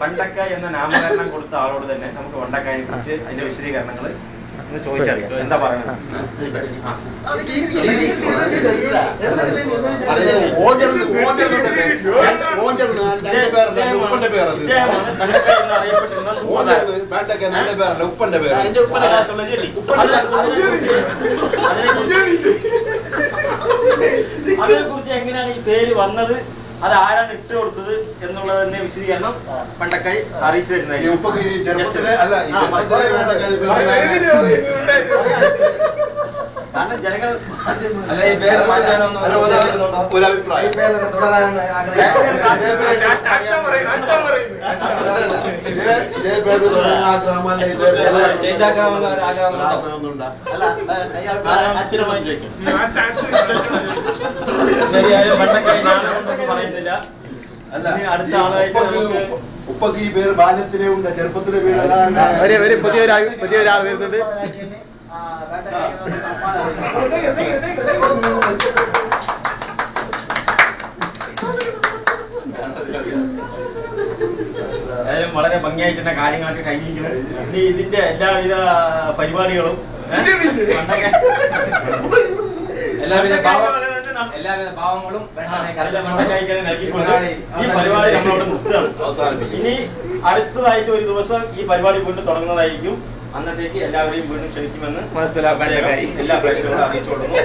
വണ്ടക്കായ് എന്ന നാമകരണം കൊടുത്ത ആളോട് തന്നെ നമുക്ക് വണ്ടക്കായെ കുറിച്ച് അതിന്റെ വിശദീകരണങ്ങൾ ചോദിച്ചറിയാം. എന്താ പറയുന്നത്? അതിനെ കുറിച്ച് എങ്ങനെയാണ് ഈ പേര് വന്നത്, അത് ആരാണ് ഇട്ട് കൊടുത്തത് എന്നുള്ളത് തന്നെ വിശദീകരണം പണ്ടക്കായി അറിയിച്ചു തരുന്നതായിരിക്കും. കാരണം ജനങ്ങൾ അല്ല ഈ പേര് മാറ്റാനൊന്നും ഒരു അഭിപ്രായം ശരിയായാലും പണ്ടക്കായി പറയുന്നില്ല. അടുത്ത ആളായിട്ട് നമുക്ക് ഉപ്പക്ക് ഈ പേര് ബാല്യത്തിലെ ഉണ്ട്, ചെറുപ്പത്തിലെ പേര് പുതിയൊരാൾ വരുന്നുണ്ട്. ഏതായാലും വളരെ ഭംഗിയായിട്ട് തന്നെ കാര്യങ്ങളൊക്കെ കഴിഞ്ഞിരിക്കുന്നു. ഇനി ഇതിന്റെ എല്ലാവിധ പരിപാടികളും എല്ലാവിധ ഭാവങ്ങളും ഈ പരിപാടി നമ്മളവിടെ നിർത്തുകയാണ്. ഇനി അടുത്തതായിട്ട് ഒരു ദിവസം ഈ പരിപാടി വീണ്ടും തുടങ്ങുന്നതായിരിക്കും. അന്നത്തേക്ക് എല്ലാവരെയും വീണ്ടും ക്ഷണിക്കുമെന്ന് എല്ലാ പ്രേക്ഷകരും അറിയിച്ചു കൊടുക്കുന്നു.